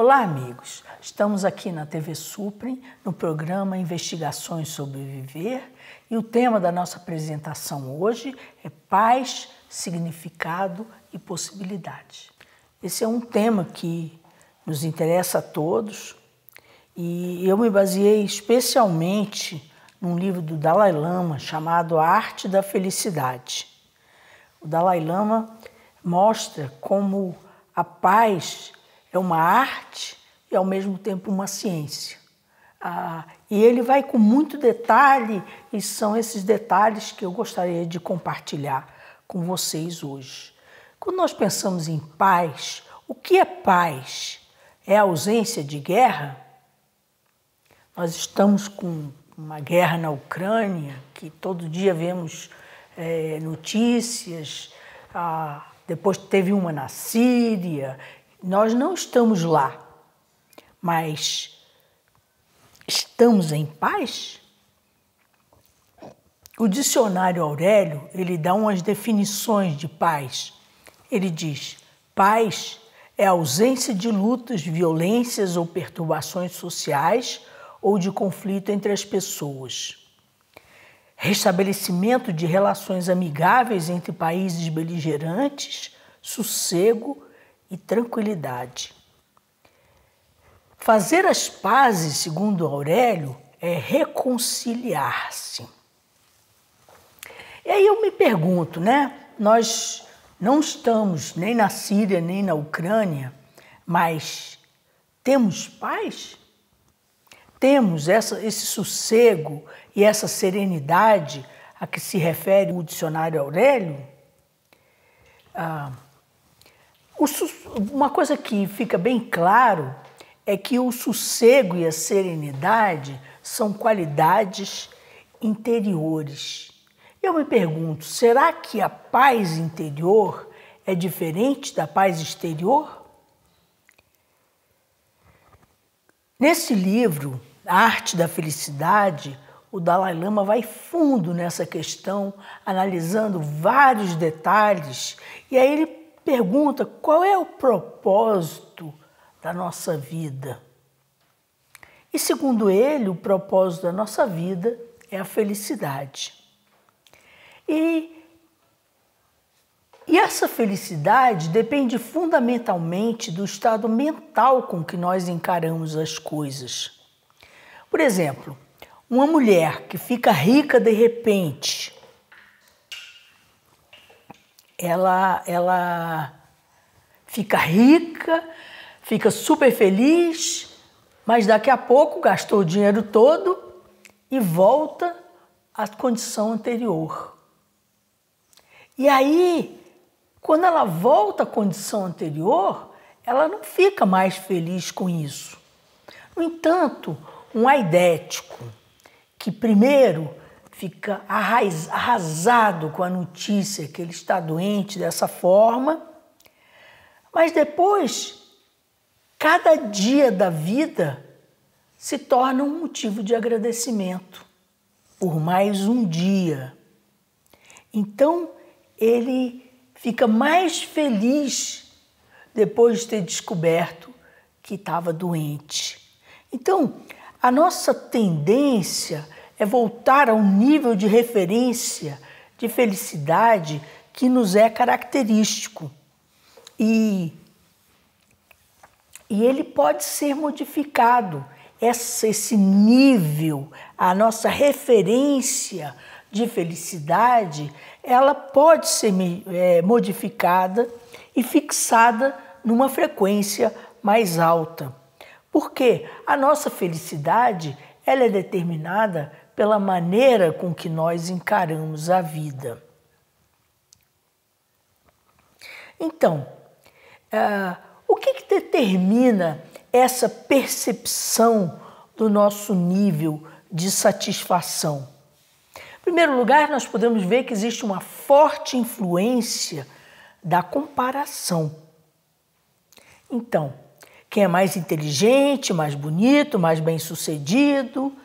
Olá, amigos! Estamos aqui na TV Suprem, no programa Investigações sobre Viver, e o tema da nossa apresentação hoje é paz, significado e possibilidade. Esse é um tema que nos interessa a todos e eu me baseei especialmente num livro do Dalai Lama chamado A Arte da Felicidade. O Dalai Lama mostra como a paz é uma arte e, ao mesmo tempo, uma ciência. E ele vai com muito detalhe, e são esses detalhes que eu gostaria de compartilhar com vocês hoje. Quando nós pensamos em paz, o que é paz? É a ausência de guerra? Nós estamos com uma guerra na Ucrânia, que todo dia vemos notícias, depois teve uma na Síria. Nós não estamos lá, mas estamos em paz? O dicionário Aurélio, ele dá umas definições de paz. Ele diz: paz é a ausência de lutas, violências ou perturbações sociais ou de conflito entre as pessoas. Restabelecimento de relações amigáveis entre países beligerantes, sossego e tranquilidade. Fazer as pazes, segundo Aurélio, é reconciliar-se. E aí eu me pergunto, nós não estamos nem na Síria, nem na Ucrânia, mas temos paz? Temos esse sossego e essa serenidade a que se refere o dicionário Aurélio? Uma coisa que fica bem claro é que o sossego e a serenidade são qualidades interiores. Eu me pergunto, será que a paz interior é diferente da paz exterior? Nesse livro, A Arte da Felicidade, o Dalai Lama vai fundo nessa questão, analisando vários detalhes, e aí ele pergunta qual é o propósito da nossa vida. E segundo ele, o propósito da nossa vida é a felicidade. E essa felicidade depende fundamentalmente do estado mental com que nós encaramos as coisas. Por exemplo, uma mulher que fica rica de repente, ela fica rica, fica super feliz, mas daqui a pouco gastou o dinheiro todo e volta à condição anterior. E aí, quando ela volta à condição anterior, ela não fica mais feliz com isso. No entanto, um aidético que primeiro fica arrasado com a notícia que ele está doente dessa forma, mas depois, cada dia da vida se torna um motivo de agradecimento por mais um dia. Então, ele fica mais feliz depois de ter descoberto que estava doente. Então, a nossa tendência é voltar ao nível de referência de felicidade que nos é característico. E ele pode ser modificado. Esse nível, a nossa referência de felicidade, ela pode ser modificada e fixada numa frequência mais alta. Porque a nossa felicidade ela é determinada pela maneira com que nós encaramos a vida. Então, o que determina essa percepção do nosso nível de satisfação? Em primeiro lugar, nós podemos ver que existe uma forte influência da comparação. Então, quem é mais inteligente, mais bonito, mais bem-sucedido,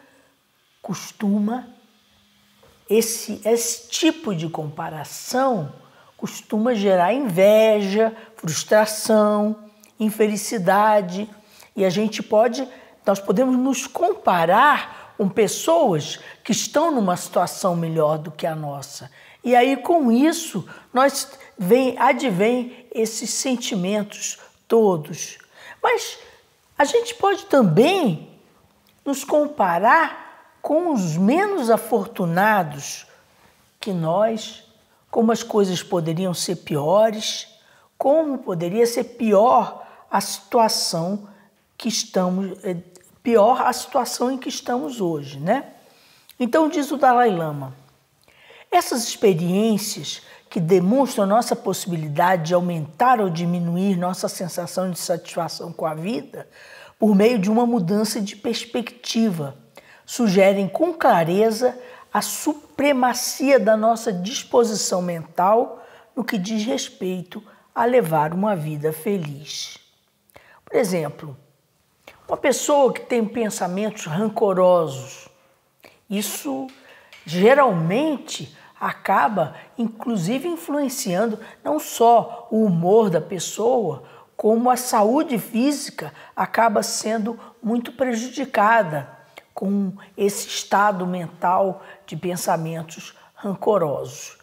esse tipo de comparação costuma gerar inveja, frustração, infelicidade E nós podemos nos comparar com pessoas que estão numa situação melhor do que a nossa. E aí, com isso, advém esses sentimentos todos. Mas a gente pode também nos comparar com os menos afortunados que nós, como as coisas poderiam ser piores, como poderia ser pior a situação em que estamos hoje, né? Então diz o Dalai Lama: essas experiências que demonstram a nossa possibilidade de aumentar ou diminuir nossa sensação de satisfação com a vida por meio de uma mudança de perspectiva, sugerem com clareza a supremacia da nossa disposição mental no que diz respeito a levar uma vida feliz. Por exemplo, uma pessoa que tem pensamentos rancorosos, isso geralmente acaba, inclusive, influenciando não só o humor da pessoa, como a saúde física acaba sendo muito prejudicada com esse estado mental de pensamentos rancorosos.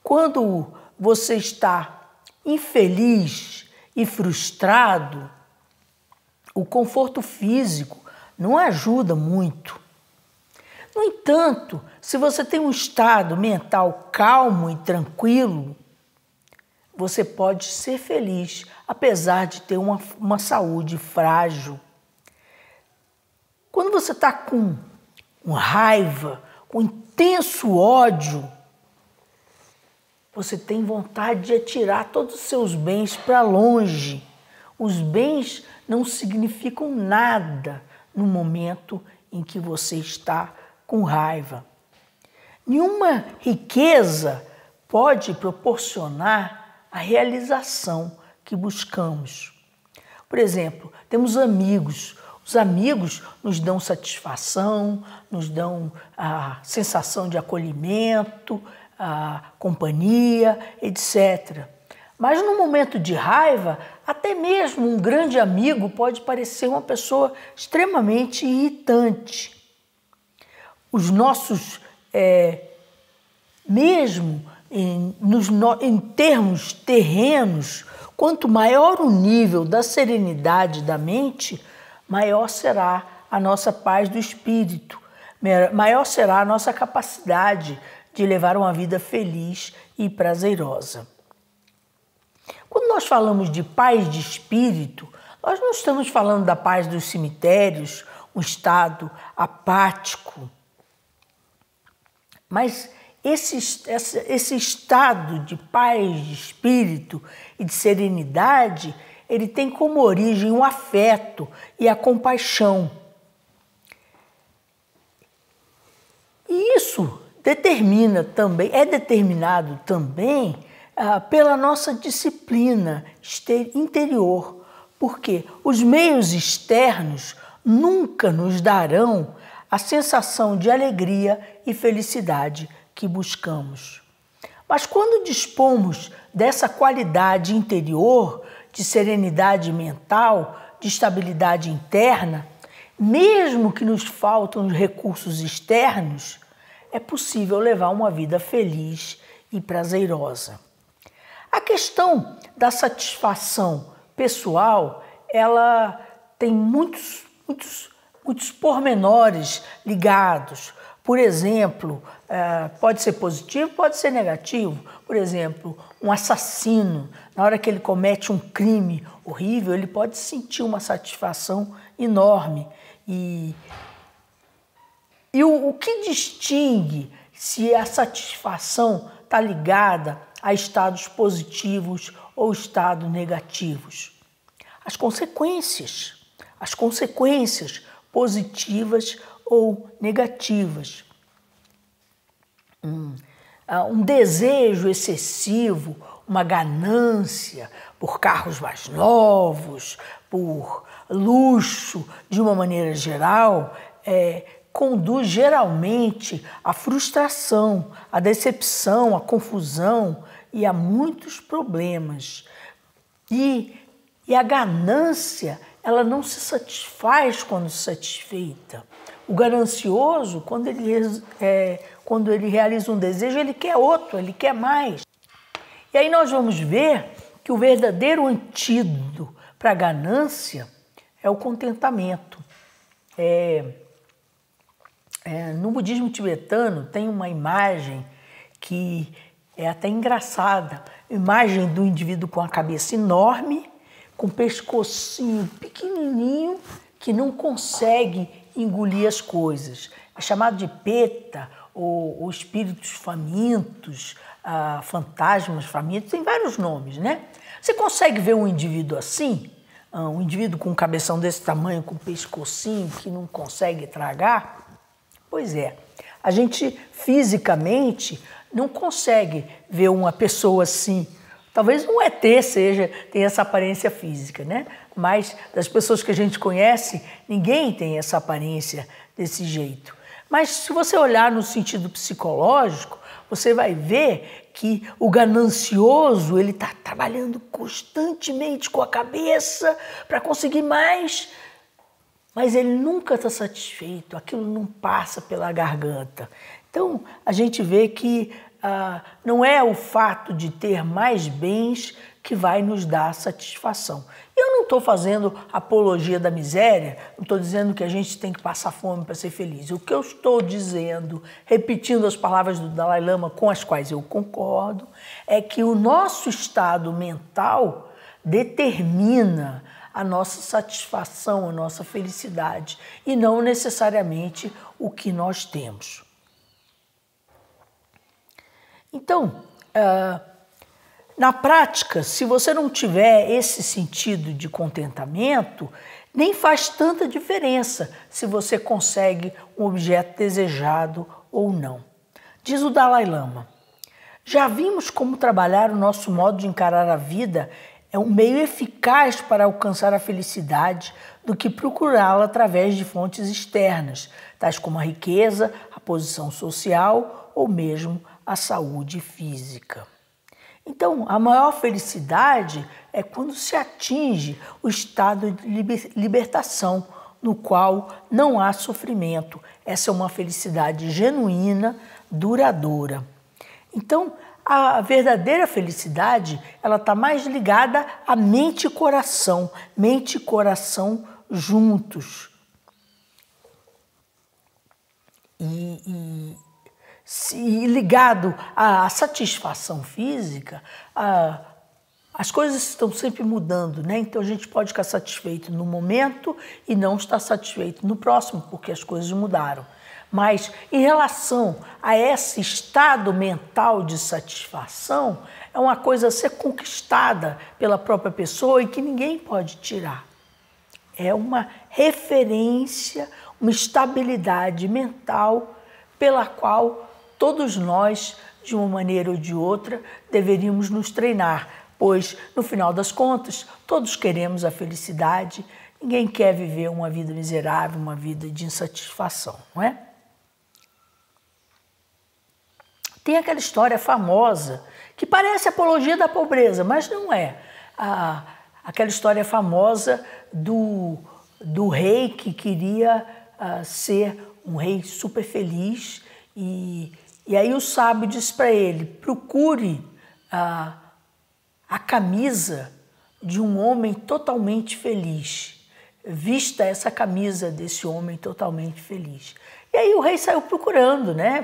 Quando você está infeliz e frustrado, o conforto físico não ajuda muito. No entanto, se você tem um estado mental calmo e tranquilo, você pode ser feliz, apesar de ter uma saúde frágil. Quando você está com raiva, com intenso ódio, você tem vontade de atirar todos os seus bens para longe. Os bens não significam nada no momento em que você está com raiva. Nenhuma riqueza pode proporcionar a realização que buscamos. Por exemplo, temos amigos. Os amigos nos dão satisfação, nos dão a sensação de acolhimento, a companhia, etc. Mas no momento de raiva, até mesmo um grande amigo pode parecer uma pessoa extremamente irritante. Os nossos, mesmo em termos terrenos, quanto maior o nível da serenidade da mente, maior será a nossa paz do espírito, maior será a nossa capacidade de levar uma vida feliz e prazerosa. Quando nós falamos de paz de espírito, nós não estamos falando da paz dos cemitérios, um estado apático, mas esse estado de paz de espírito e de serenidade, ele tem como origem o afeto e a compaixão. E isso é determinado também pela nossa disciplina interior, porque os meios externos nunca nos darão a sensação de alegria e felicidade que buscamos. Mas quando dispomos dessa qualidade interior, de serenidade mental, de estabilidade interna, mesmo que nos faltam recursos externos, é possível levar uma vida feliz e prazerosa. A questão da satisfação pessoal, ela tem muitos pormenores ligados. Por exemplo, pode ser positivo, pode ser negativo. Por exemplo, um assassino, na hora que ele comete um crime horrível, ele pode sentir uma satisfação enorme. E o que distingue se a satisfação está ligada a estados positivos ou estados negativos? As consequências positivas ou negativas. Um desejo excessivo, uma ganância por carros mais novos, por luxo, de uma maneira geral, conduz geralmente à frustração, à decepção, à confusão e a muitos problemas. E E a ganância, ela não se satisfaz quando satisfeita. O ganancioso, quando ele realiza um desejo, ele quer outro, ele quer mais. E aí nós vamos ver que o verdadeiro antídoto para a ganância é o contentamento. No budismo tibetano tem uma imagem que é até engraçada. Imagem do indivíduo com a cabeça enorme, com o pescocinho pequenininho, que não consegue engolir as coisas. É chamado de peta, ou espíritos famintos, fantasmas famintos, tem vários nomes, né? Você consegue ver um indivíduo assim? Um indivíduo com um cabeção desse tamanho, com um pescocinho, que não consegue tragar? Pois é, a gente fisicamente não consegue ver uma pessoa assim. Talvez um ET tenha essa aparência física, né? Mas das pessoas que a gente conhece, ninguém tem essa aparência desse jeito. Mas se você olhar no sentido psicológico, você vai ver que o ganancioso, ele está trabalhando constantemente com a cabeça para conseguir mais, mas ele nunca está satisfeito, aquilo não passa pela garganta. Então, a gente vê que não é o fato de ter mais bens que vai nos dar satisfação. Eu não estou fazendo apologia da miséria, não estou dizendo que a gente tem que passar fome para ser feliz. O que eu estou dizendo, repetindo as palavras do Dalai Lama com as quais eu concordo, é que o nosso estado mental determina a nossa satisfação, a nossa felicidade, e não necessariamente o que nós temos. Então, na prática, se você não tiver esse sentido de contentamento, nem faz tanta diferença se você consegue um objeto desejado ou não. Diz o Dalai Lama: já vimos como trabalhar o nosso modo de encarar a vida é um meio eficaz para alcançar a felicidade do que procurá-la através de fontes externas, tais como a riqueza, a posição social ou mesmo a saúde física. Então, a maior felicidade é quando se atinge o estado de libertação, no qual não há sofrimento. Essa é uma felicidade genuína, duradoura. Então, a verdadeira felicidade, ela está mais ligada a mente e coração juntos. E ligado à satisfação física, as coisas estão sempre mudando, né? Então a gente pode ficar satisfeito no momento e não estar satisfeito no próximo, porque as coisas mudaram. Mas em relação a esse estado mental de satisfação, é uma coisa a ser conquistada pela própria pessoa e que ninguém pode tirar. É uma referência, uma estabilidade mental pela qual todos nós, de uma maneira ou de outra, deveríamos nos treinar, pois, no final das contas, todos queremos a felicidade, ninguém quer viver uma vida miserável, uma vida de insatisfação, não é? Tem aquela história famosa, que parece apologia da pobreza, mas não é. Aquela história famosa do rei que queria ser um rei super feliz, e aí o sábio diz para ele: procure a camisa de um homem totalmente feliz. Vista essa camisa desse homem totalmente feliz. E aí o rei saiu procurando, né?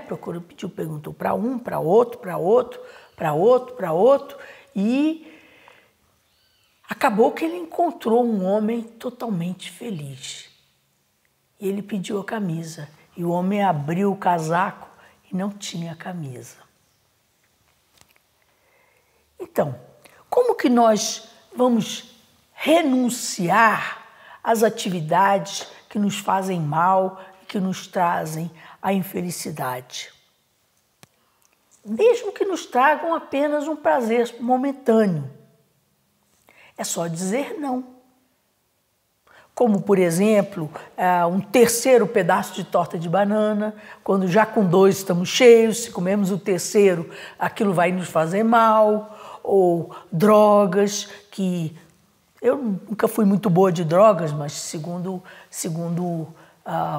Perguntou para um, para outro, para outro, para outro, para outro, e acabou que ele encontrou um homem totalmente feliz. E ele pediu a camisa, e o homem abriu o casaco e não tinha camisa. Então, como que nós vamos renunciar às atividades que nos fazem mal e que nos trazem a infelicidade? Mesmo que nos tragam apenas um prazer momentâneo. É só dizer não. Como, por exemplo, um terceiro pedaço de torta de banana, quando já com 2 estamos cheios, se comemos o terceiro, aquilo vai nos fazer mal, ou drogas que Eu nunca fui muito boa de drogas, mas segundo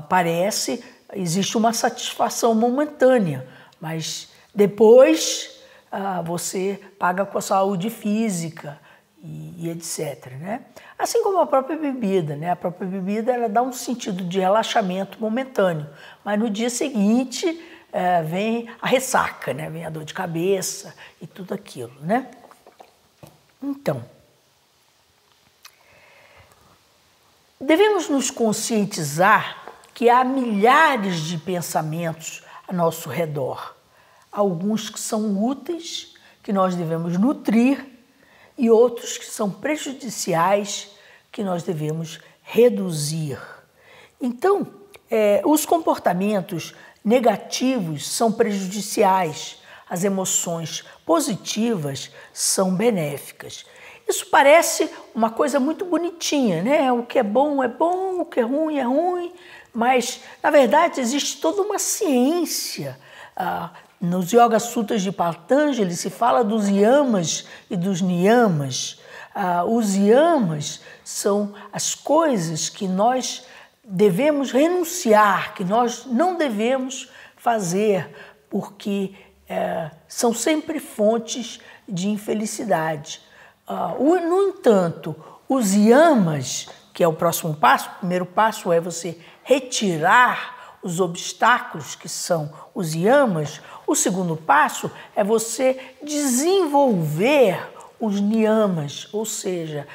parece, existe uma satisfação momentânea, mas depois você paga com a saúde física e etc, né? Assim como a própria bebida, né? A própria bebida ela dá um sentido de relaxamento momentâneo, mas no dia seguinte vem a ressaca, né? Vem a dor de cabeça e tudo aquilo, né? Então, devemos nos conscientizar que há milhares de pensamentos a nosso redor. Alguns que são úteis, que nós devemos nutrir, e outros que são prejudiciais, que nós devemos reduzir. Então, os comportamentos negativos são prejudiciais, as emoções positivas são benéficas. Isso parece uma coisa muito bonitinha, né? O que é bom, o que é ruim, mas, na verdade, existe toda uma ciência. Nos Yoga Sutras de Patanjali se fala dos yamas e dos niyamas. Os yamas são as coisas que nós devemos renunciar, que nós não devemos fazer, porque são sempre fontes de infelicidade. No entanto, os yamas, que é o próximo passo, o primeiro passo é você retirar os obstáculos, que são os yamas. O segundo passo é você desenvolver os niyamas, ou seja,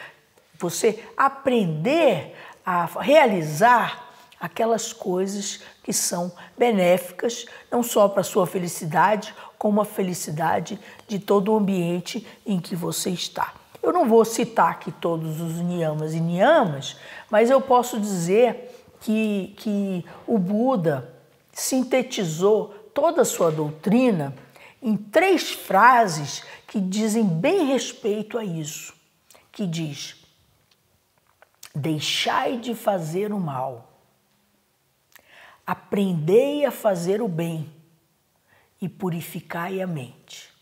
você aprender a realizar aquelas coisas que são benéficas, não só para a sua felicidade, como a felicidade de todo o ambiente em que você está. Eu não vou citar aqui todos os niyamas e niyamas, mas eu posso dizer que o Buda sintetizou toda a sua doutrina em 3 frases que dizem bem respeito a isso, que diz: deixai de fazer o mal, aprendei a fazer o bem e purificai a mente.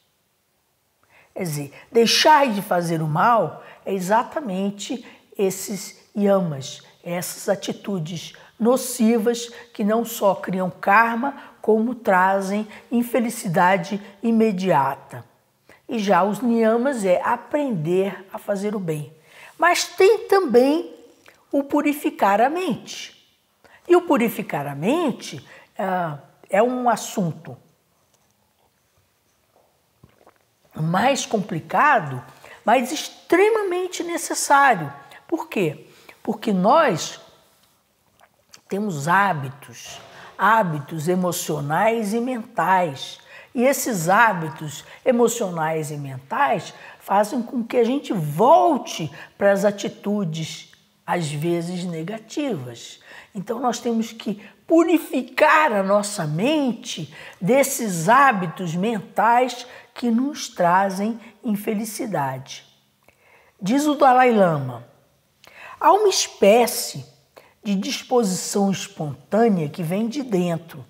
Quer dizer, deixai de fazer o mal é exatamente esses yamas, essas atitudes nocivas que não só criam karma, como trazem infelicidade imediata. E já os niyamas é aprender a fazer o bem. Mas tem também o purificar a mente. E o purificar a mente é um assunto mais complicado, mas extremamente necessário. Por quê? Porque nós temos hábitos emocionais e mentais. E esses hábitos emocionais e mentais fazem com que a gente volte para as atitudes, às vezes negativas. Então nós temos que purificar a nossa mente desses hábitos mentais que nos trazem infelicidade. Diz o Dalai Lama: há uma espécie de disposição espontânea que vem de dentro.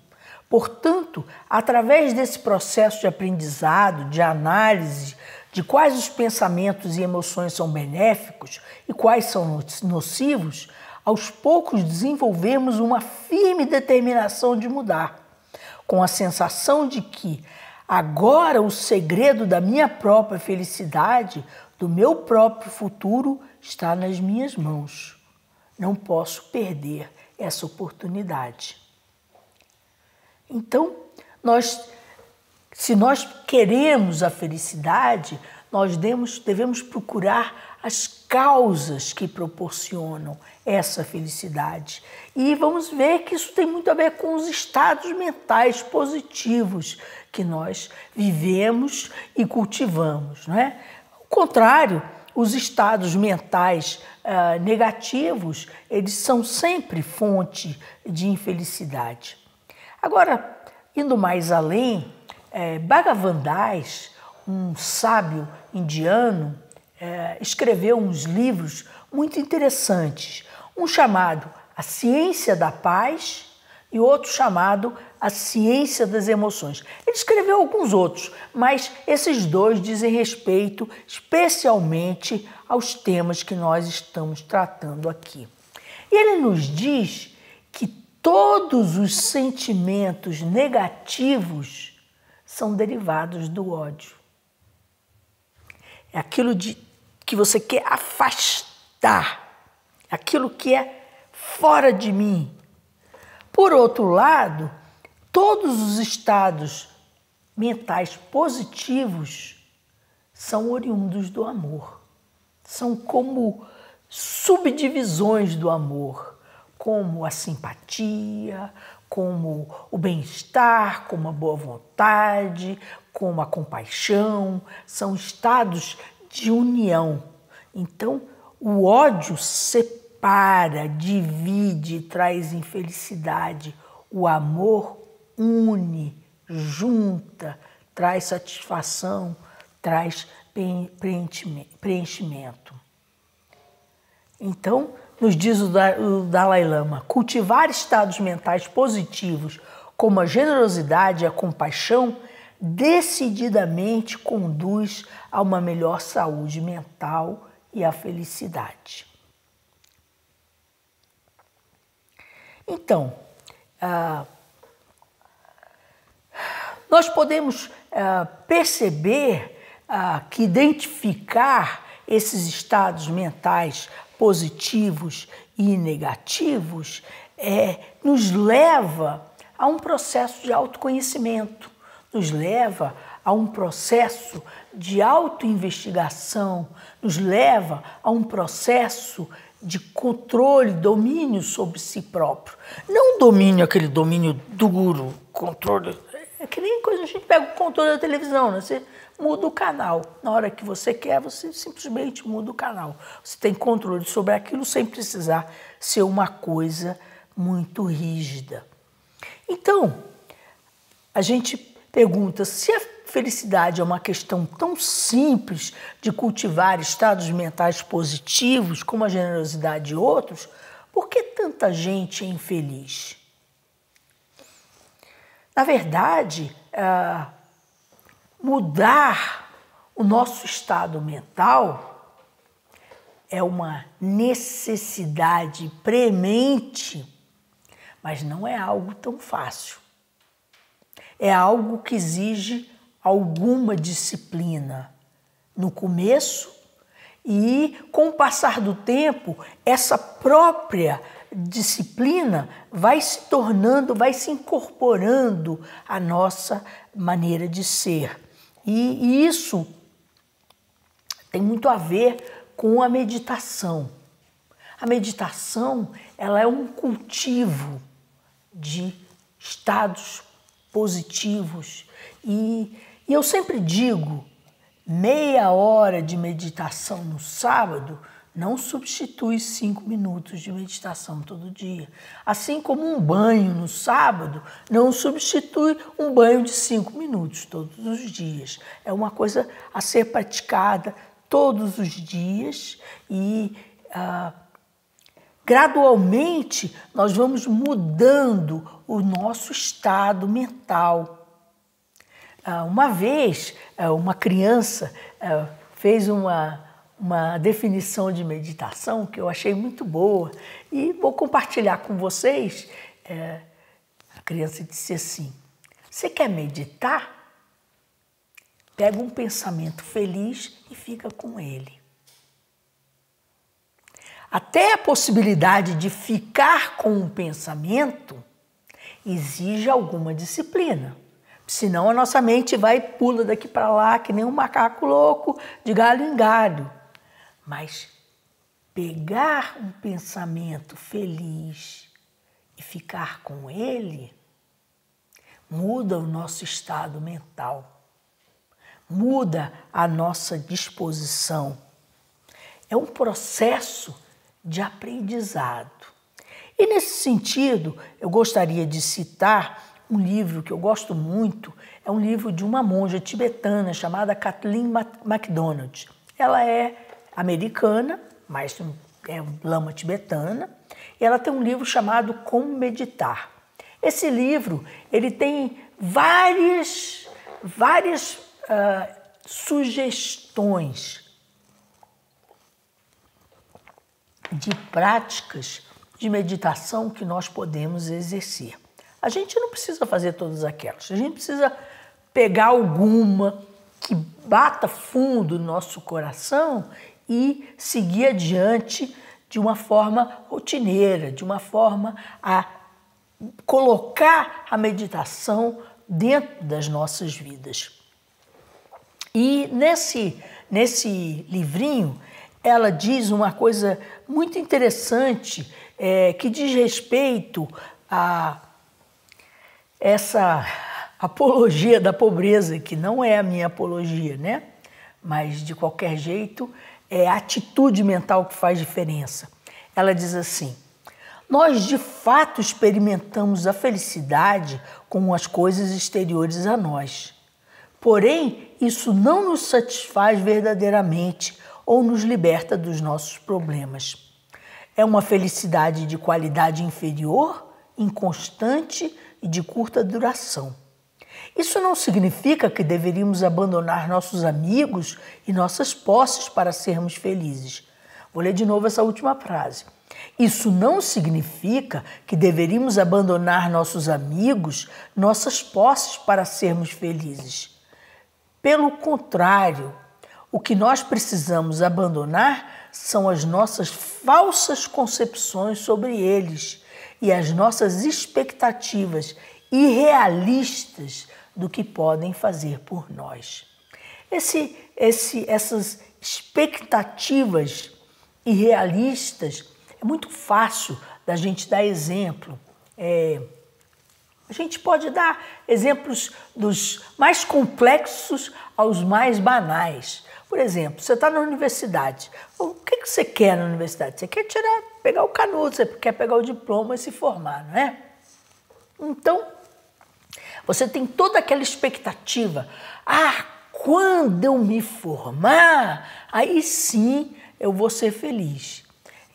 Portanto, através desse processo de aprendizado, de análise de quais os pensamentos e emoções são benéficos e quais são nocivos, aos poucos desenvolvemos uma firme determinação de mudar, com a sensação de que agora o segredo da minha própria felicidade, do meu próprio futuro, está nas minhas mãos. Não posso perder essa oportunidade. Então, se nós queremos a felicidade, nós devemos procurar as causas que proporcionam essa felicidade. E vamos ver que isso tem muito a ver com os estados mentais positivos que nós vivemos e cultivamos, não é? Ao contrário, os estados mentais negativos, eles são sempre fonte de infelicidade. Agora, indo mais além, Bhagavan Das, um sábio indiano, escreveu uns livros muito interessantes. Um chamado A Ciência da Paz e outro chamado A Ciência das Emoções. Ele escreveu alguns outros, mas esses dois dizem respeito especialmente aos temas que nós estamos tratando aqui. E ele nos diz que todos os sentimentos negativos são derivados do ódio. É aquilo que você quer afastar, aquilo que é fora de mim. Por outro lado, todos os estados mentais positivos são oriundos do amor. São como subdivisões do amor, como a simpatia, como o bem-estar, como a boa vontade, como a compaixão. São estados de união. Então, o ódio separa, divide, traz infelicidade. O amor une, junta, traz satisfação, traz preenchimento. Então, nos diz o Dalai Lama, cultivar estados mentais positivos como a generosidade e a compaixão decididamente conduz a uma melhor saúde mental e à felicidade. Então, nós podemos perceber que identificar esses estados mentais positivos e negativos nos leva a um processo de autoconhecimento, nos leva a um processo de autoinvestigação, nos leva a um processo de controle, domínio sobre si próprio. Não domínio, aquele domínio duro, controle. É que nem quando a gente pega o controle da televisão, né? Você muda o canal. Na hora que você quer, você simplesmente muda o canal. Você tem controle sobre aquilo sem precisar ser uma coisa muito rígida. Então, a gente pergunta se a felicidade é uma questão tão simples de cultivar estados mentais positivos como a generosidade de outros, por que tanta gente é infeliz? Na verdade, mudar o nosso estado mental é uma necessidade premente, mas não é algo tão fácil. É algo que exige alguma disciplina no começo e, com o passar do tempo, essa própria disciplina vai se tornando, vai se incorporando à nossa maneira de ser. E isso tem muito a ver com a meditação. A meditação, ela é um cultivo de estados positivos. E eu sempre digo, meia hora de meditação no sábado não substitui 5 minutos de meditação todo dia. Assim como um banho no sábado não substitui um banho de 5 minutos todos os dias. É uma coisa a ser praticada todos os dias e gradualmente nós vamos mudando o nosso estado mental. Uma vez, uma criança fez uma definição de meditação que eu achei muito boa e vou compartilhar com vocês. A criança disse assim: você quer meditar? Pega um pensamento feliz e fica com ele. Até a possibilidade de ficar com um pensamento exige alguma disciplina. Senão a nossa mente vai e pula daqui para lá, que nem um macaco louco, de galho em galho. Mas pegar um pensamento feliz e ficar com ele muda o nosso estado mental, muda a nossa disposição. É um processo de aprendizado. E nesse sentido, eu gostaria de citar um livro que eu gosto muito, é um livro de uma monja tibetana chamada Kathleen MacDonald. Ela é americana, mas é lama tibetana, e ela tem um livro chamado Como Meditar. Esse livro, ele tem várias sugestões de práticas de meditação que nós podemos exercer. A gente não precisa fazer todas aquelas, a gente precisa pegar alguma que bata fundo no nosso coração e seguir adiante de uma forma rotineira, de uma forma a colocar a meditação dentro das nossas vidas. E nesse livrinho, ela diz uma coisa muito interessante que diz respeito a essa apologia da pobreza, que não é a minha apologia, né? Mas, de qualquer jeito, é a atitude mental que faz diferença. Ela diz assim: nós, de fato, experimentamos a felicidade com as coisas exteriores a nós. Porém, isso não nos satisfaz verdadeiramente ou nos liberta dos nossos problemas. É uma felicidade de qualidade inferior, inconstante e de curta duração. Isso não significa que deveríamos abandonar nossos amigos e nossas posses para sermos felizes. Vou ler de novo essa última frase. Isso não significa que deveríamos abandonar nossos amigos, nossas posses para sermos felizes. Pelo contrário, o que nós precisamos abandonar são as nossas falsas concepções sobre eles e as nossas expectativas irrealistas do que podem fazer por nós. Essas expectativas irrealistas, é muito fácil da gente dar exemplo. A gente pode dar exemplos dos mais complexos aos mais banais. Por exemplo, você está na universidade. O que você quer na universidade? Você quer pegar o canudo, você quer pegar o diploma e se formar, não é? Então, você tem toda aquela expectativa. Quando eu me formar, aí sim eu vou ser feliz.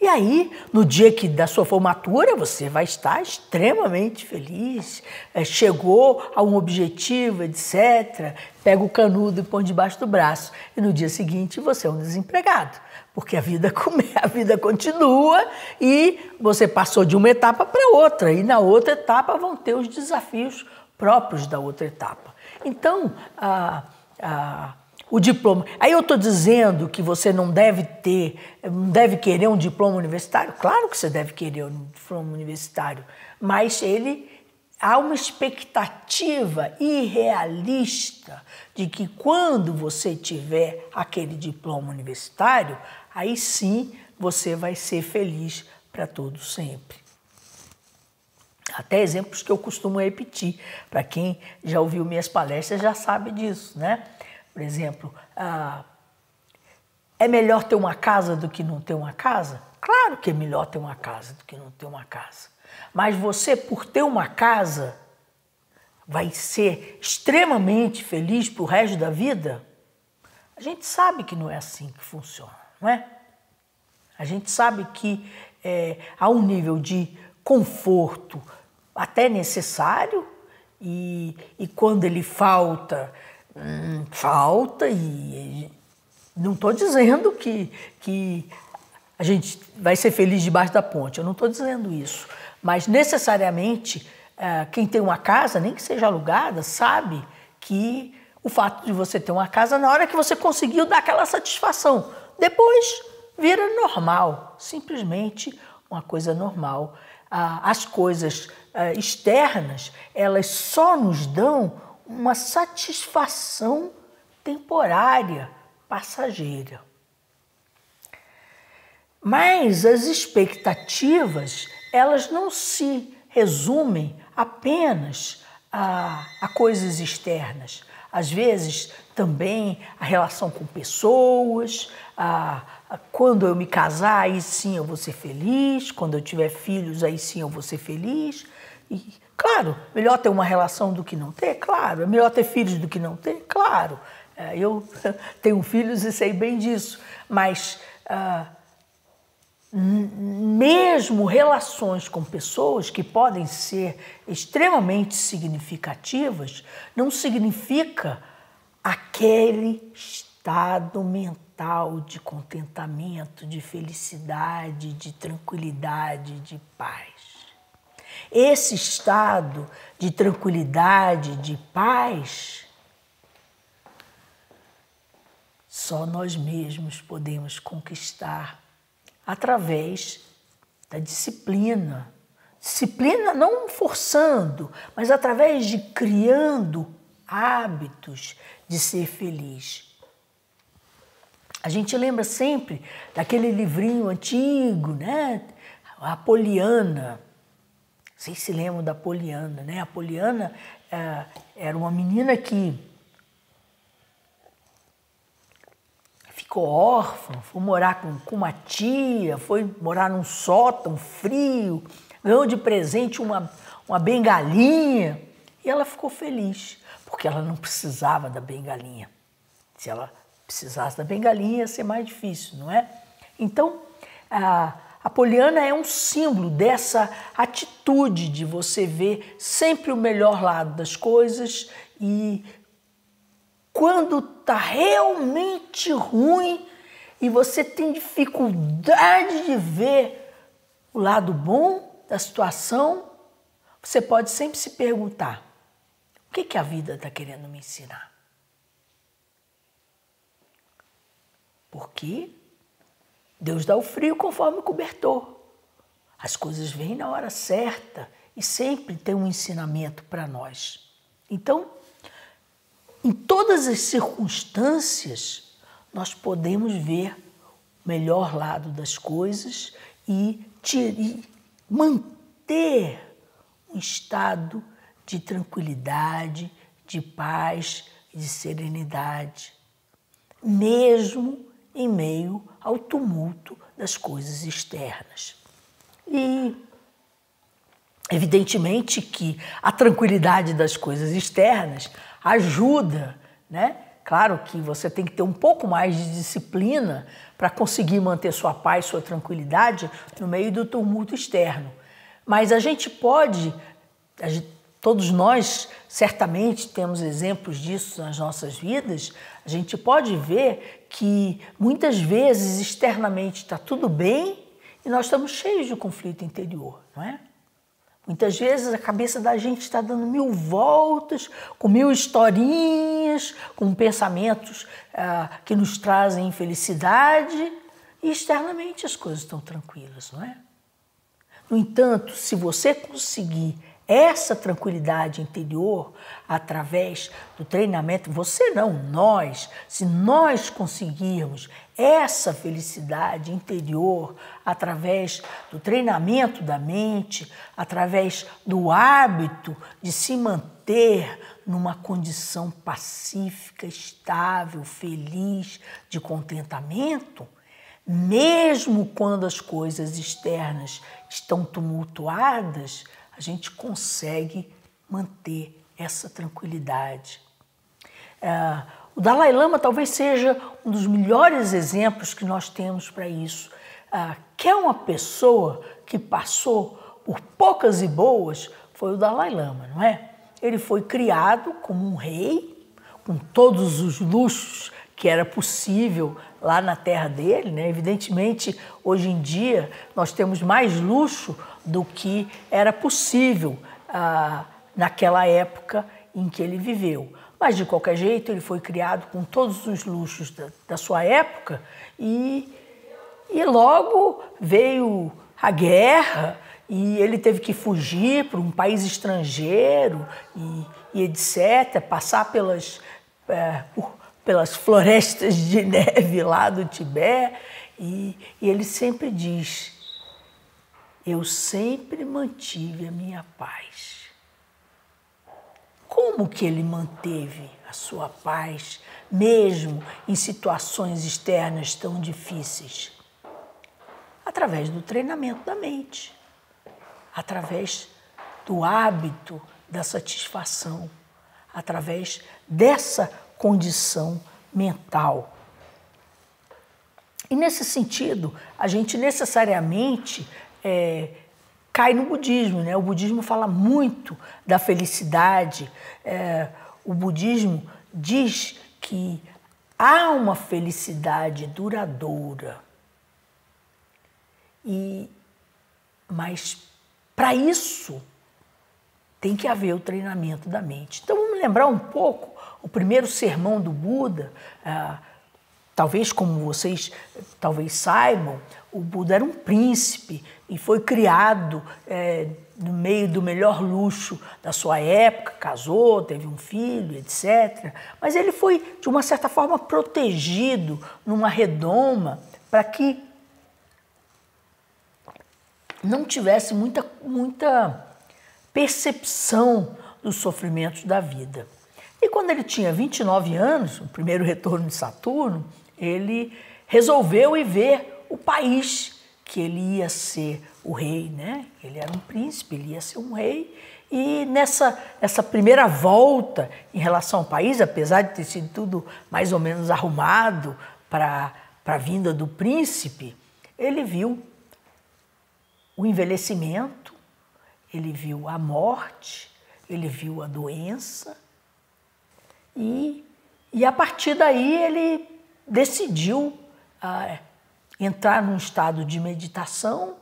E aí, no dia da sua formatura, você vai estar extremamente feliz, chegou a um objetivo, etc. Pega o canudo e põe debaixo do braço. E no dia seguinte, você é um desempregado, porque a vida continua e você passou de uma etapa para outra. E na outra etapa vão ter os desafios próprios da outra etapa. Então, o diploma. Aí eu estou dizendo que você não deve querer um diploma universitário. Claro que você deve querer um diploma universitário, mas há uma expectativa irrealista de que quando você tiver aquele diploma universitário, aí sim você vai ser feliz para todo sempre. Até exemplos que eu costumo repetir. Para quem já ouviu minhas palestras já sabe disso, né? Por exemplo, é melhor ter uma casa do que não ter uma casa? Claro que é melhor ter uma casa do que não ter uma casa. Mas você, por ter uma casa, vai ser extremamente feliz para o resto da vida? A gente sabe que não é assim que funciona, não é? A gente sabe que há um nível de conforto até necessário e quando ele falta e não estou dizendo que a gente vai ser feliz debaixo da ponte, eu não estou dizendo isso, mas necessariamente quem tem uma casa, nem que seja alugada, sabe que o fato de você ter uma casa, na hora que você conseguiu dar aquela satisfação, depois vira normal, simplesmente uma coisa normal. As coisas externas, elas só nos dão uma satisfação temporária, passageira. Mas as expectativas, elas não se resumem apenas a coisas externas. Às vezes, também a relação com pessoas, quando eu me casar, aí sim eu vou ser feliz, quando eu tiver filhos, aí sim eu vou ser feliz. E, claro, melhor ter uma relação do que não ter? Claro. É melhor ter filhos do que não ter? Claro. Eu tenho filhos e sei bem disso. Mas mesmo relações com pessoas que podem ser extremamente significativas, não significa aquele estado mental de contentamento, de felicidade, de tranquilidade, de paz. Esse estado de tranquilidade, de paz, só nós mesmos podemos conquistar através da disciplina. Disciplina não forçando, mas através de criando hábitos de ser feliz. A gente lembra sempre daquele livrinho antigo, né? A Poliana. Vocês se lembram da Poliana, né? A Poliana era uma menina que ficou órfã, foi morar com uma tia, foi morar num sótão frio, ganhou de presente uma bengalinha e ela ficou feliz, porque ela não precisava da bengalinha. Se ela precisasse da bengalinha ia ser mais difícil, não é? Então, a Poliana é um símbolo dessa atitude de você ver sempre o melhor lado das coisas e quando está realmente ruim e você tem dificuldade de ver o lado bom da situação, você pode sempre se perguntar: o que a vida está querendo me ensinar? Porque Deus dá o frio conforme o cobertor. As coisas vêm na hora certa e sempre tem um ensinamento para nós. Então, em todas as circunstâncias, nós podemos ver o melhor lado das coisas e manter um estado de tranquilidade, de paz e de serenidade, mesmo em meio ao tumulto das coisas externas. E, evidentemente, que a tranquilidade das coisas externas ajuda, né? Claro que você tem que ter um pouco mais de disciplina para conseguir manter sua paz, sua tranquilidade no meio do tumulto externo. Mas a gente pode, todos nós certamente temos exemplos disso nas nossas vidas, a gente pode ver que muitas vezes externamente está tudo bem e nós estamos cheios de conflito interior, não é? Muitas vezes a cabeça da gente está dando 1000 voltas, com 1000 historinhas, com pensamentos que nos trazem infelicidade e externamente as coisas estão tranquilas, não é? No entanto, se você conseguir essa tranquilidade interior através do treinamento, você não, nós, se nós conseguirmos essa felicidade interior através do treinamento da mente, através do hábito de se manter numa condição pacífica, estável, feliz, de contentamento, mesmo quando as coisas externas estão tumultuadas, a gente consegue manter essa tranquilidade. O Dalai Lama talvez seja um dos melhores exemplos que nós temos para isso. Que é uma pessoa que passou por poucas e boas, foi o Dalai Lama, não é? Ele foi criado como um rei, com todos os luxos que era possível lá na terra dele, né? Evidentemente, hoje em dia, nós temos mais luxo do que era possível naquela época em que ele viveu. Mas, de qualquer jeito, ele foi criado com todos os luxos da sua época e logo veio a guerra e ele teve que fugir para um país estrangeiro e etc., passar pelas florestas de neve lá do Tibete, e ele sempre diz: eu sempre mantive a minha paz. Como que ele manteve a sua paz, mesmo em situações externas tão difíceis? Através do treinamento da mente, através do hábito da satisfação, através dessa condição mental. E nesse sentido, a gente necessariamente cai no budismo, né? O budismo fala muito da felicidade. O budismo diz que há uma felicidade duradoura. Mas para isso tem que haver o treinamento da mente. Então vamos lembrar um pouco o primeiro sermão do Buda. Talvez, como vocês talvez saibam, o Buda era um príncipe e foi criado no meio do melhor luxo da sua época, casou, teve um filho, etc. Mas ele foi, de uma certa forma, protegido numa redoma para que não tivesse muita percepção dos sofrimentos da vida. E quando ele tinha 29 anos, o primeiro retorno de Saturno, ele resolveu ir ver o país que ele ia ser o rei, né? Ele era um príncipe, ele ia ser um rei. E nessa primeira volta em relação ao país, apesar de ter sido tudo mais ou menos arrumado para a vinda do príncipe, ele viu o envelhecimento, ele viu a morte, ele viu a doença e a partir daí ele decidiu entrar num estado de meditação,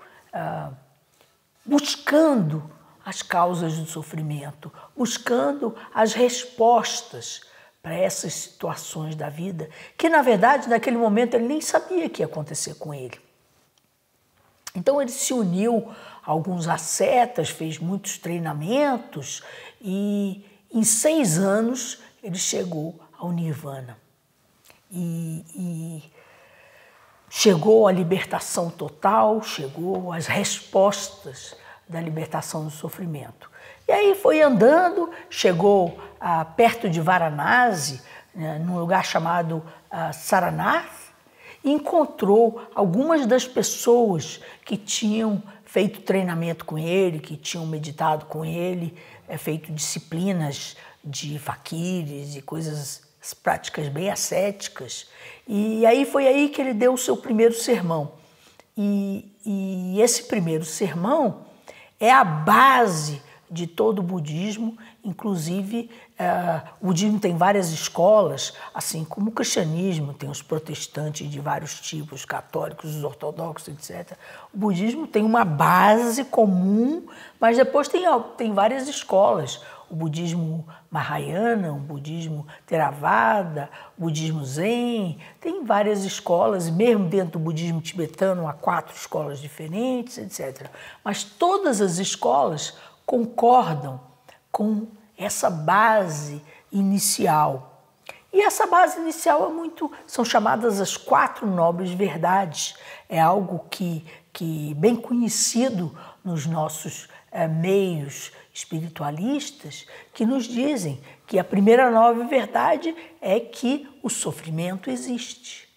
buscando as causas do sofrimento, buscando as respostas para essas situações da vida, que na verdade naquele momento ele nem sabia o que ia acontecer com ele. Então ele se uniu a alguns ascetas, fez muitos treinamentos e em 6 anos ele chegou ao Nirvana. E chegou à libertação total, chegou às respostas da libertação do sofrimento. E aí foi andando, chegou perto de Varanasi, num lugar chamado Saranath, e encontrou algumas das pessoas que tinham feito treinamento com ele, que tinham meditado com ele, feito disciplinas de faquires e coisas, práticas bem ascéticas. E aí foi aí que ele deu o seu primeiro sermão. E esse primeiro sermão é a base de todo o budismo, inclusive o budismo tem várias escolas, assim como o cristianismo tem os protestantes de vários tipos, católicos, os ortodoxos, etc. O budismo tem uma base comum, mas depois tem várias escolas. O budismo Mahayana, o budismo Theravada, o budismo Zen, tem várias escolas, mesmo dentro do budismo tibetano há 4 escolas diferentes, etc. Mas todas as escolas concordam com essa base inicial. E essa base inicial são chamadas as 4 nobres verdades. É algo que bem conhecido nos nossos meios espiritualistas, que nos dizem que a primeira nobre verdade é que o sofrimento existe.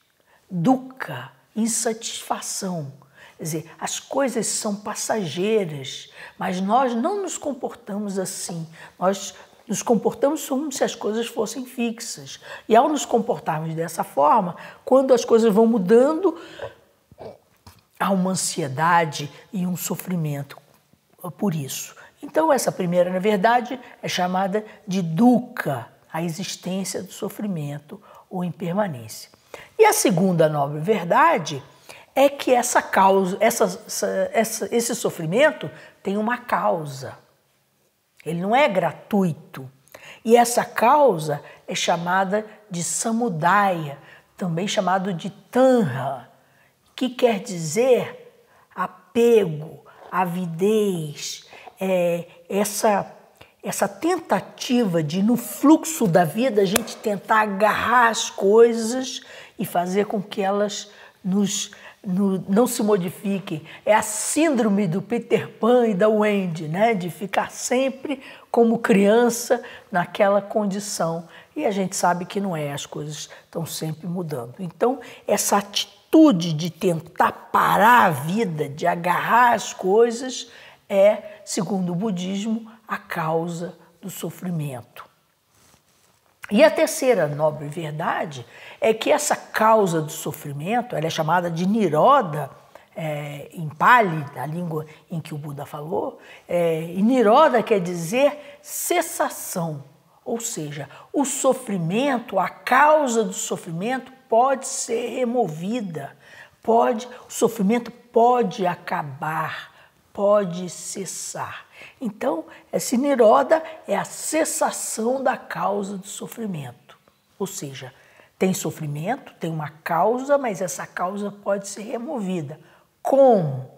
Dukkha, insatisfação. Quer dizer, as coisas são passageiras, mas nós não nos comportamos assim. Nós nos comportamos como se as coisas fossem fixas. E ao nos comportarmos dessa forma, quando as coisas vão mudando, há uma ansiedade e um sofrimento por isso. Então, essa primeira, na verdade, é chamada de dukkha, a existência do sofrimento ou impermanência. E a segunda nobre verdade é que essa causa, esse sofrimento tem uma causa. Ele não é gratuito. E essa causa é chamada de samudaya, também chamado de tanha, que quer dizer apego, avidez, essa tentativa de, no fluxo da vida, a gente tentar agarrar as coisas e fazer com que elas não se modifiquem. É a síndrome do Peter Pan e da Wendy, né? De ficar sempre como criança naquela condição. E a gente sabe que não é, as coisas estão sempre mudando. Então, essa atitude de tentar parar a vida, de agarrar as coisas, é, segundo o budismo, a causa do sofrimento. E a terceira nobre verdade é que essa causa do sofrimento, ela é chamada de Niroda, em Pali, a língua em que o Buda falou, e Niroda quer dizer cessação, ou seja, o sofrimento, a causa do sofrimento pode ser removida, o sofrimento pode acabar, pode cessar. Então, esse Niroda é a cessação da causa do sofrimento, ou seja, tem sofrimento, tem uma causa, mas essa causa pode ser removida. Como?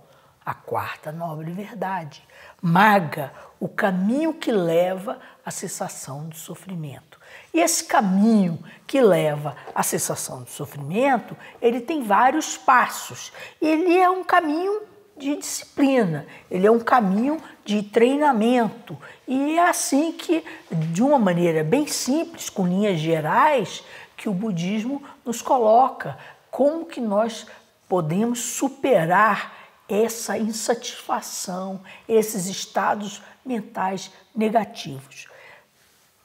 A quarta nobre verdade. Magga, o caminho que leva à cessação do sofrimento. E esse caminho que leva à cessação do sofrimento, ele tem vários passos. Ele é um caminho de disciplina, ele é um caminho de treinamento. E é assim que, de uma maneira bem simples, com linhas gerais, que o budismo nos coloca. Como que nós podemos superar essa insatisfação, esses estados mentais negativos.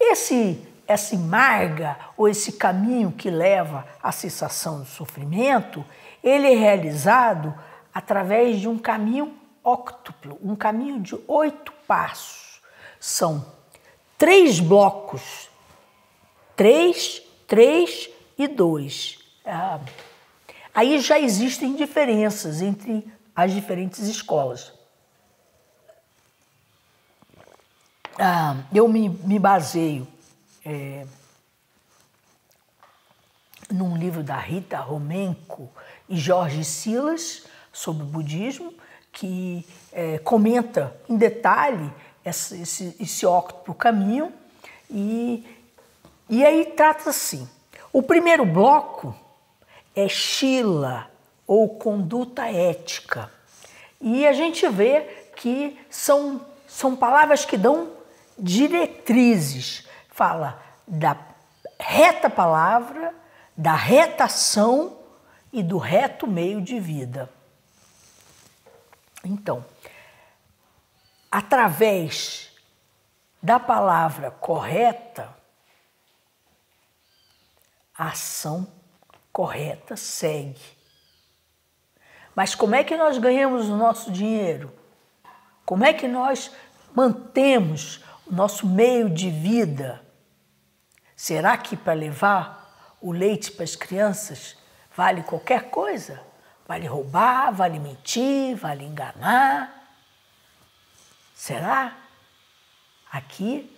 Esse marga, ou esse caminho que leva à cessação do sofrimento, ele é realizado através de um caminho óctuplo, um caminho de 8 passos. São 3 blocos, 3, 3 e 2. Aí já existem diferenças entre as diferentes escolas. Eu me baseio num livro da Rita Romenko e Jorge Silas sobre o budismo, que comenta em detalhe esse óctuplo caminho, e aí trata assim. O primeiro bloco é Shila, ou conduta ética. E a gente vê que são palavras que dão diretrizes. Fala da reta palavra, da reta ação e do reto meio de vida. Então, através da palavra correta, a ação correta segue. Mas como é que nós ganhamos o nosso dinheiro? Como é que nós mantemos o nosso meio de vida? Será que para levar o leite para as crianças vale qualquer coisa? Vale roubar, vale mentir, vale enganar? Será? Aqui,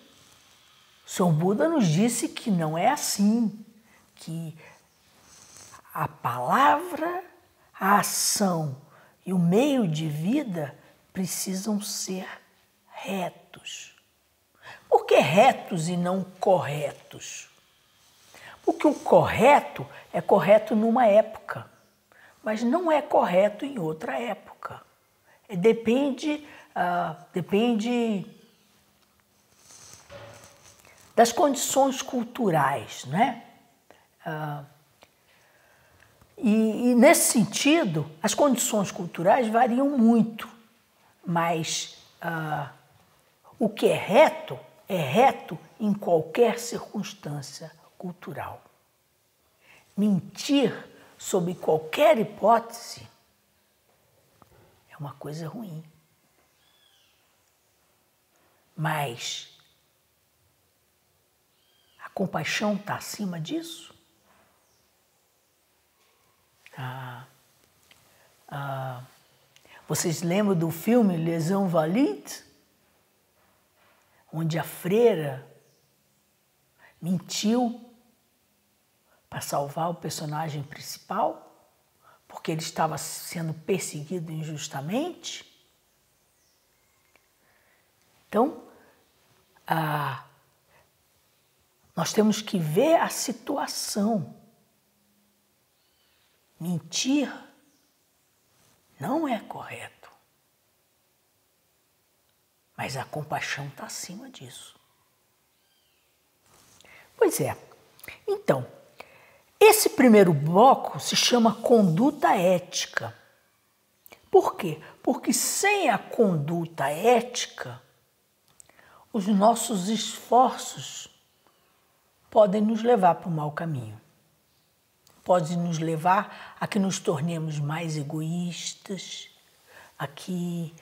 o Senhor Buda nos disse que não é assim, que a palavra, a ação e o meio de vida precisam ser retos. Por que retos e não corretos? Porque o correto é correto numa época, mas não é correto em outra época. Depende das condições culturais, né? E nesse sentido, as condições culturais variam muito, mas o que é reto em qualquer circunstância cultural. Mentir sob qualquer hipótese é uma coisa ruim. Mas a compaixão está acima disso? Vocês lembram do filme Les Invalides? Onde a freira mentiu para salvar o personagem principal, porque ele estava sendo perseguido injustamente? Então, nós temos que ver a situação. Mentir não é correto, mas a compaixão está acima disso. Pois é. Então, esse primeiro bloco se chama conduta ética. Por quê? Porque sem a conduta ética, os nossos esforços podem nos levar para o mau caminho. Podem nos levar a que nos tornemos mais egoístas, a que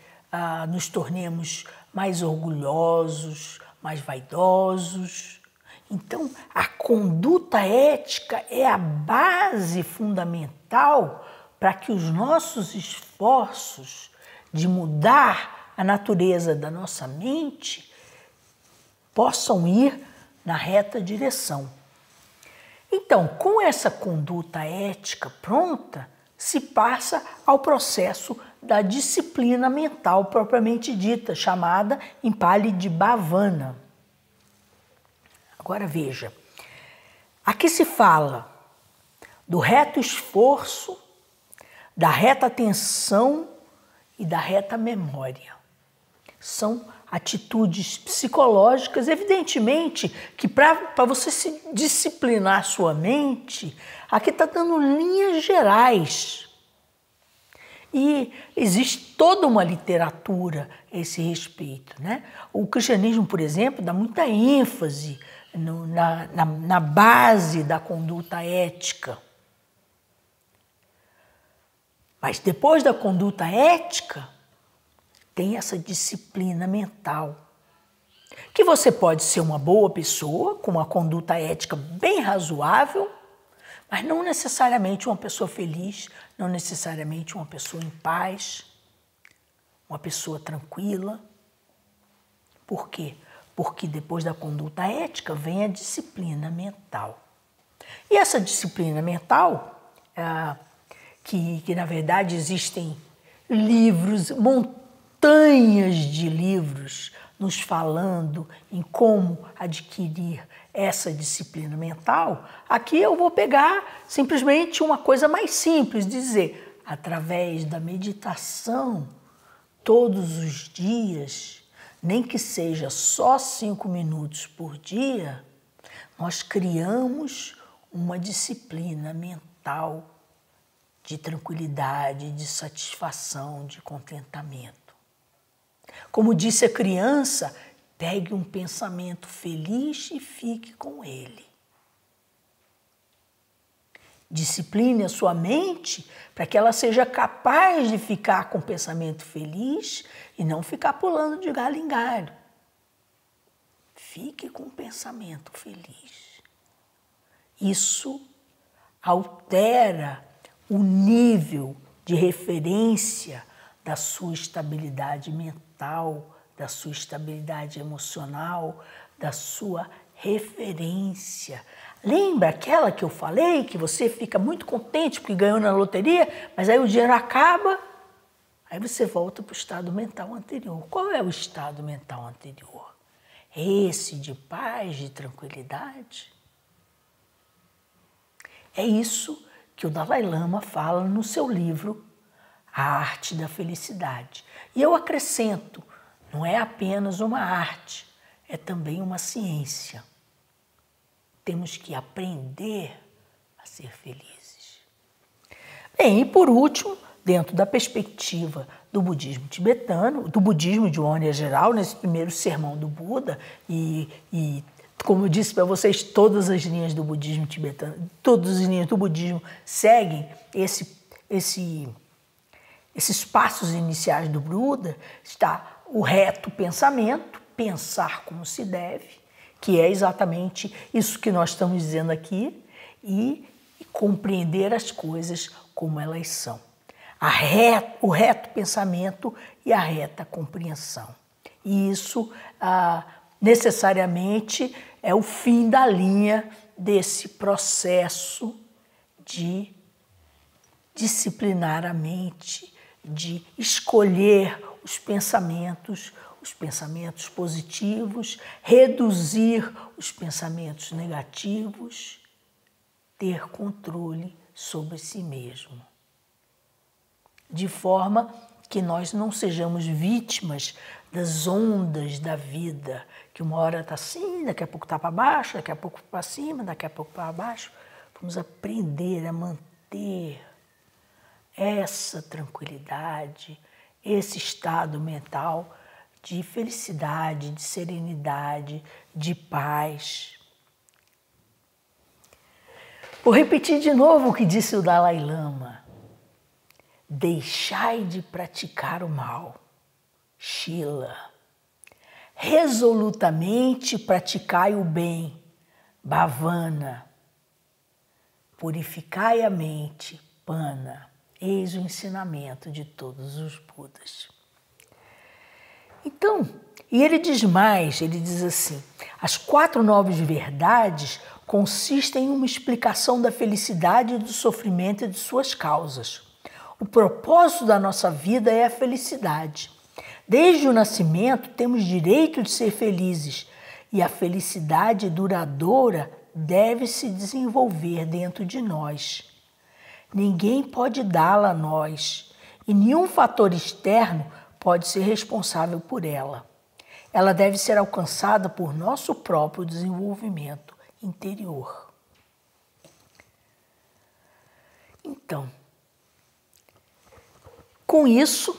nos tornemos mais orgulhosos, mais vaidosos. Então, a conduta ética é a base fundamental para que os nossos esforços de mudar a natureza da nossa mente possam ir na reta direção. Então, com essa conduta ética pronta, se passa ao processo da disciplina mental propriamente dita, chamada em Pali de bhavana. Agora veja, aqui se fala do reto esforço, da reta atenção e da reta memória. São atitudes psicológicas, evidentemente, que para você se disciplinar sua mente, aqui está dando linhas gerais. E existe toda uma literatura a esse respeito, né? O cristianismo, por exemplo, dá muita ênfase na base da conduta ética. Mas depois da conduta ética, tem essa disciplina mental. Que você pode ser uma boa pessoa, com uma conduta ética bem razoável, mas não necessariamente uma pessoa feliz, não necessariamente uma pessoa em paz, uma pessoa tranquila. Por quê? Porque depois da conduta ética vem a disciplina mental. E essa disciplina mental, que na verdade existem livros, montanhas de livros nos falando em como adquirir essa disciplina mental, aqui eu vou pegar simplesmente uma coisa mais simples, dizer, através da meditação, todos os dias, nem que seja só 5 minutos por dia, nós criamos uma disciplina mental de tranquilidade, de satisfação, de contentamento. Como disse a criança, pegue um pensamento feliz e fique com ele. Discipline a sua mente para que ela seja capaz de ficar com pensamento feliz e não ficar pulando de galho em galho. Fique com pensamento feliz. Isso altera o nível de referência da sua estabilidade mental, da sua estabilidade emocional, da sua referência. Lembra aquela que eu falei, que você fica muito contente porque ganhou na loteria, mas aí o dinheiro acaba, aí você volta para o estado mental anterior. Qual é o estado mental anterior? É esse de paz, de tranquilidade? É isso que o Dalai Lama fala no seu livro A Arte da Felicidade. E eu acrescento, não é apenas uma arte, é também uma ciência. Temos que aprender a ser felizes. Bem, e por último, dentro da perspectiva do budismo tibetano, do budismo de uma maneira geral, nesse primeiro sermão do Buda, e como eu disse para vocês, todas as linhas do budismo tibetano, todas as linhas do budismo seguem esses passos iniciais do Buda. Está o reto pensamento, pensar como se deve, que é exatamente isso que nós estamos dizendo aqui, e compreender as coisas como elas são. O reto pensamento e a reta compreensão. E isso necessariamente é o fim da linha desse processo de disciplinar a mente, de escolher os pensamentos positivos, reduzir os pensamentos negativos, ter controle sobre si mesmo. De forma que nós não sejamos vítimas das ondas da vida, que uma hora está assim, daqui a pouco está para baixo, daqui a pouco para cima, daqui a pouco para baixo. Vamos aprender a manter essa tranquilidade, esse estado mental de felicidade, de serenidade, de paz. Vou repetir de novo o que disse o Dalai Lama. Deixai de praticar o mal. Shila. Resolutamente praticai o bem. Bhavana. Purificai a mente. Pana. Eis o ensinamento de todos os Budas. Então, e ele diz mais, ele diz assim, as 4 nobres verdades consistem em uma explicação da felicidade e do sofrimento e de suas causas. O propósito da nossa vida é a felicidade. Desde o nascimento temos direito de ser felizes e a felicidade duradoura deve se desenvolver dentro de nós. Ninguém pode dá-la a nós e nenhum fator externo pode ser responsável por ela. Ela deve ser alcançada por nosso próprio desenvolvimento interior. Então, com isso,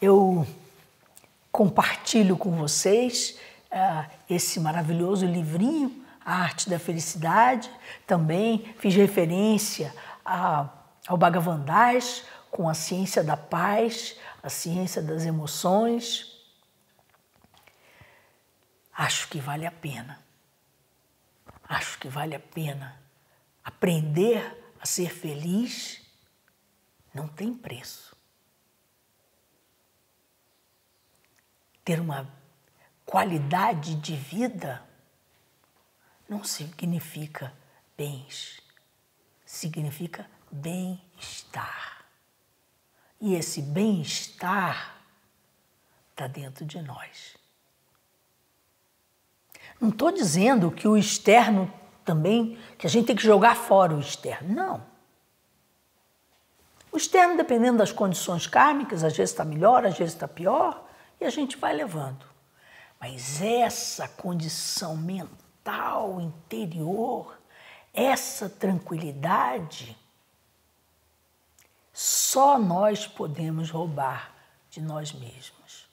eu compartilho com vocês esse maravilhoso livrinho, A Arte da Felicidade. Também fiz referência ao Bhagavan Das, com a ciência da paz, a ciência das emoções. Acho que vale a pena. Acho que vale a pena. Aprender a ser feliz não tem preço. Ter uma qualidade de vida não significa bens, significa bem-estar. E esse bem-estar está dentro de nós. Não estou dizendo que o externo também, que a gente tem que jogar fora o externo. Não. O externo, dependendo das condições kármicas, às vezes está melhor, às vezes está pior, e a gente vai levando. Mas essa condição mental, interior, essa tranquilidade, só nós podemos roubar de nós mesmos.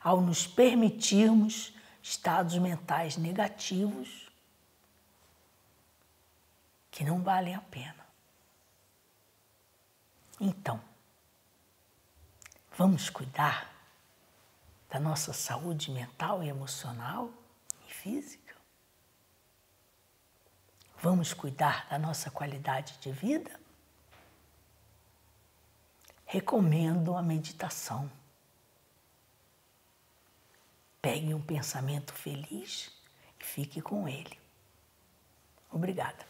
Ao nos permitirmos estados mentais negativos que não valem a pena. Então, vamos cuidar da nossa saúde mental e emocional e física? Vamos cuidar da nossa qualidade de vida? Recomendo a meditação. Pegue um pensamento feliz e fique com ele. Obrigada.